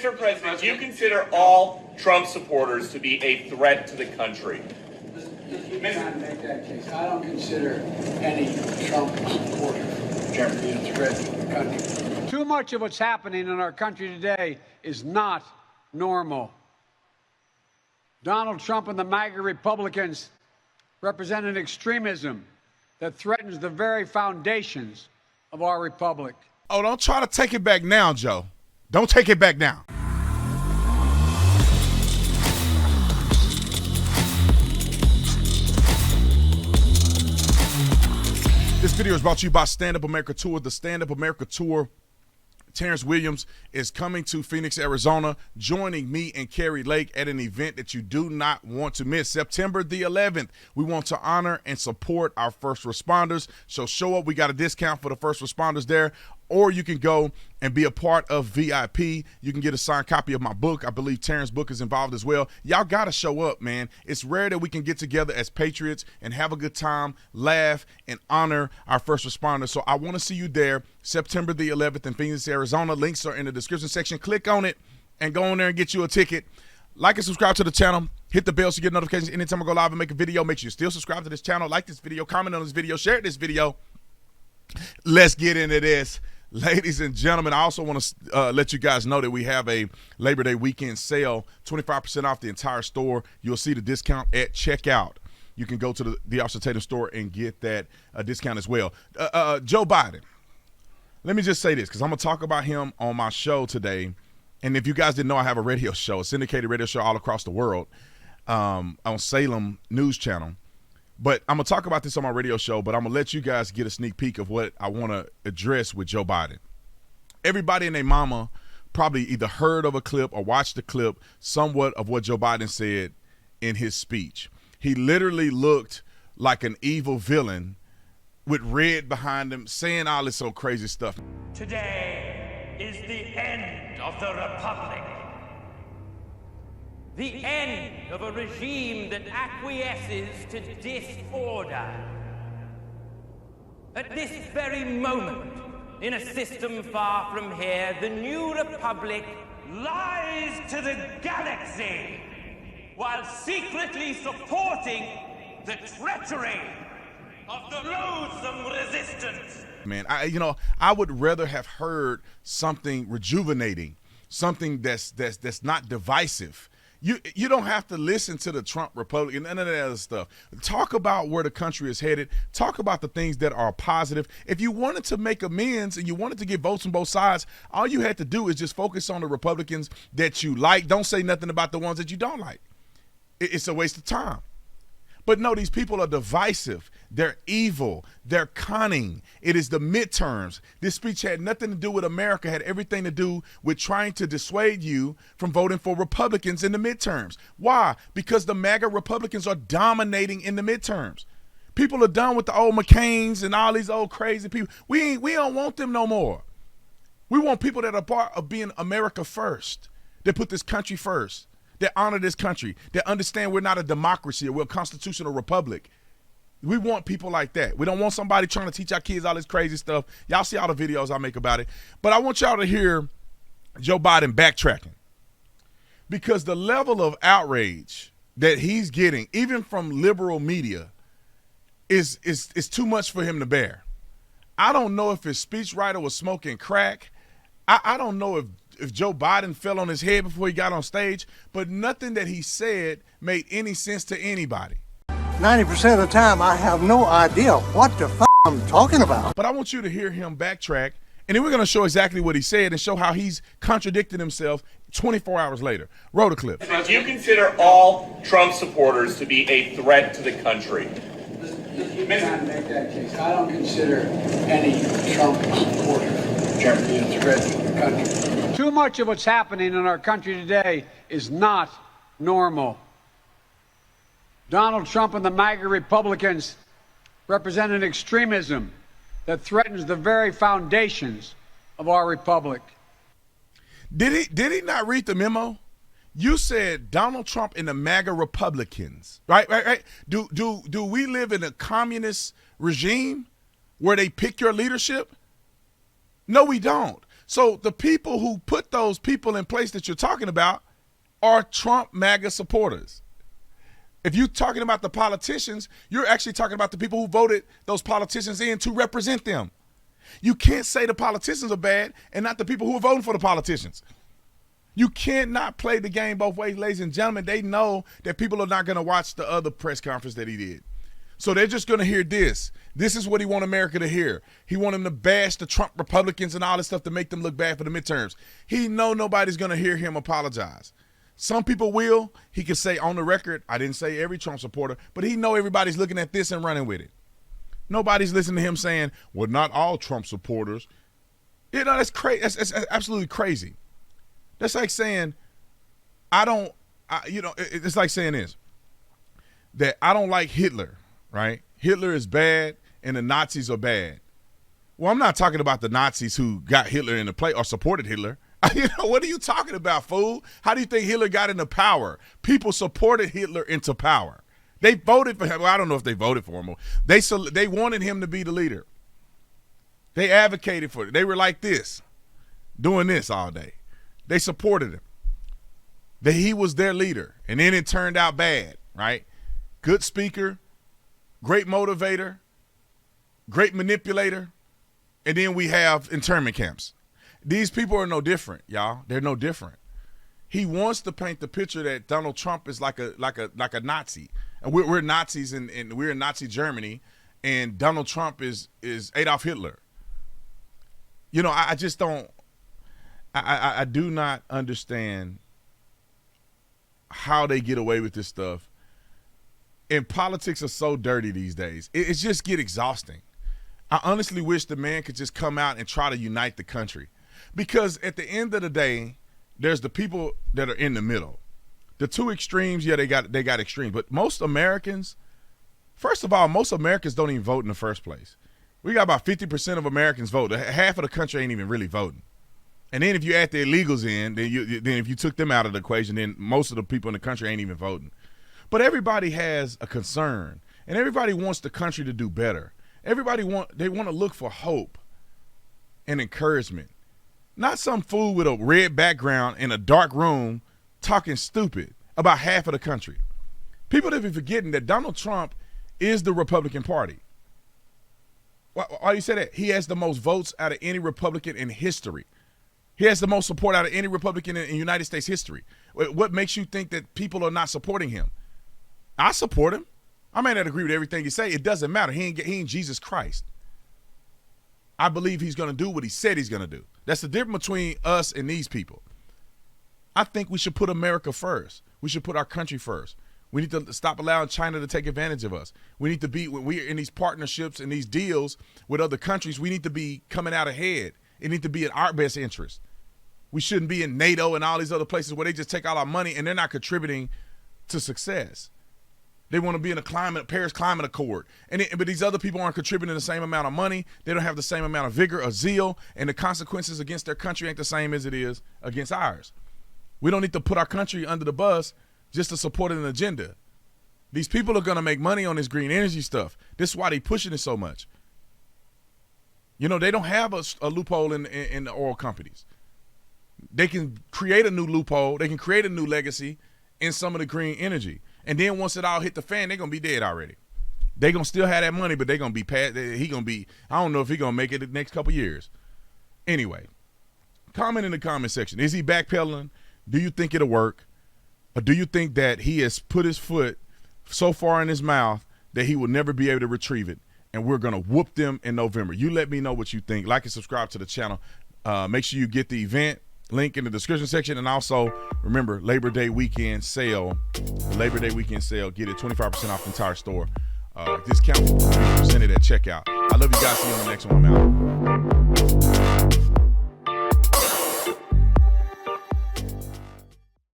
Mr. President, do you consider all Trump supporters to be a threat to the country? You cannot make that case. I don't consider any Trump supporter to be a threat to the country. Too much of what's happening in our country today is not normal. Donald Trump and the MAGA Republicans represent an extremism that threatens the very foundations of our republic. Oh, don't try to take it back now, Joe. Don't take it back now. This video is brought to you by Stand Up America Tour. The Stand Up America Tour, Terrence Williams is coming to Phoenix, Arizona, joining me and Carrie Lake at an event that you do not want to miss. September the 11th, we want to honor and support our first responders. So show up. We got a discount for the first responders there. Or you can go and be a part of VIP. You can get a signed copy of my book. I believe Terrence's book is involved as well. Y'all got to show up, man. It's rare that we can get together as patriots and have a good time, laugh, and honor our first responders. So I want to see you there September the 11th in Phoenix, Arizona. Links are in the description section. Click on it and go in there and get you a ticket. Like and subscribe to the channel. Hit the bell so you get notifications anytime I go live and make a video. Make sure you still subscribe to this channel. Like this video. Comment on this video. Share this video. Let's get into this. Ladies and gentlemen, I also want to let you guys know that we have a Labor Day weekend sale, 25% off the entire store. You'll see the discount at checkout. You can go to the Officer Tatum store and get that discount as well. Joe Biden, let me just say this because I'm going to talk about him on my show today. And if you guys didn't know, I have a radio show, a syndicated radio show all across the world on Salem News Channel. But I'm going to talk about this on my radio show, but I'm going to let you guys get a sneak peek of what I want to address with Joe Biden. Everybody and their mama probably either heard of a clip or watched the clip somewhat of what Joe Biden said in his speech. He literally looked like an evil villain with red behind him saying all this so crazy stuff. Today is the end of the Republic. The end of a regime that acquiesces to disorder. At this very moment, in a system far from here, the new republic lies to the galaxy while secretly supporting the treachery of the loathsome resistance. Man, I would rather have heard something rejuvenating, something that's not divisive. You don't have to listen to the Trump Republican, none of that other stuff. Talk about where the country is headed. Talk about the things that are positive. If you wanted to make amends and you wanted to get votes on both sides, all you had to do is just focus on the Republicans that you like. Don't say nothing about the ones that you don't like. It's a waste of time. But no, these people are divisive. They're evil. They're cunning. It is the midterms. This speech had nothing to do with America, had everything to do with trying to dissuade you from voting for Republicans in the midterms. Why? Because the MAGA Republicans are dominating in the midterms. People are done with the old McCains and all these old crazy people. We don't want them no more. We want people that are part of being America first, that put this country first, that honor this country, that understand we're not a democracy, we're a constitutional republic. We want people like that. We don't want somebody trying to teach our kids all this crazy stuff. Y'all see all the videos I make about it. But I want y'all to hear Joe Biden backtracking, because the level of outrage that he's getting, even from liberal media, is too much for him to bear. I don't know if his speechwriter was smoking crack. I don't know if Joe Biden fell on his head before he got on stage, but nothing that he said made any sense to anybody. 90% of the time, I have no idea what the f I'm talking about. But I want you to hear him backtrack, and then we're going to show exactly what he said and show how he's contradicted himself 24 hours later. Roll the clip. Do you consider all Trump supporters to be a threat to the country? You cannot make that case. I don't consider any Trump supporter to be a threat to the country. Too much of what's happening in our country today is not normal. Donald Trump and the MAGA Republicans represent an extremism that threatens the very foundations of our republic. Did he not read the memo? You said Donald Trump and the MAGA Republicans, right? Do we live in a communist regime where they pick your leadership? No, we don't. So the people who put those people in place that you're talking about are Trump MAGA supporters. If you're talking about the politicians, you're actually talking about the people who voted those politicians in to represent them. You can't say the politicians are bad and not the people who are voting for the politicians. You cannot play the game both ways, ladies and gentlemen. They know that people are not going to watch the other press conference that he did. So they're just going to hear this. This is what he wants America to hear. He wants them to bash the Trump Republicans and all this stuff to make them look bad for the midterms. He know nobody's going to hear him apologize. Some people will. He can say on the record, I didn't say every Trump supporter, but he know everybody's looking at this and running with it. Nobody's listening to him saying, well, not all Trump supporters. You know, that's crazy. That's absolutely crazy. That's like saying, it's like saying this, that I don't like Hitler, right? Hitler is bad and the Nazis are bad. Well, I'm not talking about the Nazis who got Hitler into play or supported Hitler. You know, what are you talking about, fool? How do you think Hitler got into power? People supported Hitler into power. They voted for him. Well, I don't know if they voted for him. They wanted him to be the leader. They advocated for it. They were like this, doing this all day. They supported him. That he was their leader. And then it turned out bad, right? Good speaker, great motivator, great manipulator, and then we have internment camps. These people are no different, y'all. They're no different. He wants to paint the picture that Donald Trump is like a Nazi, and we're Nazis, and we're in Nazi Germany, and Donald Trump is Adolf Hitler. You know, I just don't. I do not understand how they get away with this stuff. And politics are so dirty these days. It just get exhausting. I honestly wish the man could just come out and try to unite the country. Because at the end of the day, there's the people that are in the middle. The two extremes, yeah, they got extremes. But most Americans, first of all, most Americans don't even vote in the first place. We got about 50% of Americans vote. Half of the country ain't even really voting. And then if you add the illegals in, then if you took them out of the equation, then most of the people in the country ain't even voting. But everybody has a concern, and everybody wants the country to do better. Everybody want to look for hope and encouragement. Not some fool with a red background in a dark room talking stupid about half of the country. People have been forgetting that Donald Trump is the Republican Party. Why do you say that? He has the most votes out of any Republican in history. He has the most support out of any Republican in United States history. What makes you think that people are not supporting him? I support him. I may not agree with everything you say. It doesn't matter. He ain't Jesus Christ. I believe he's going to do what he said he's going to do. That's the difference between us and these people. I think we should put America first. We should put our country first. We need to stop allowing China to take advantage of us. We need to be, when we're in these partnerships and these deals with other countries, we need to be coming out ahead. It needs to be in our best interest. We shouldn't be in NATO and all these other places where they just take all our money and they're not contributing to success. They want to be in a Paris Climate Accord. But these other people aren't contributing the same amount of money. They don't have the same amount of vigor or zeal, and the consequences against their country ain't the same as it is against ours. We don't need to put our country under the bus just to support an agenda. These people are going to make money on this green energy stuff. This is why they're pushing it so much. You know, they don't have a loophole in the oil companies. They can create a new loophole. They can create a new legacy in some of the green energy. And then once it all hit the fan, they're going to be dead already. They're going to still have that money, but they're going to be past. I don't know if he's going to make it the next couple years. Anyway, comment in the comment section. Is he backpedaling? Do you think it'll work? Or do you think that he has put his foot so far in his mouth that he will never be able to retrieve it? And we're going to whoop them in November. You let me know what you think. Like and subscribe to the channel. Make sure you get the event link in the description section. And also, remember, Labor Day weekend sale. The Labor Day weekend sale. Get it 25% off the entire store. Discount will be presented at checkout. I love you guys. See you on the next one. I'm out.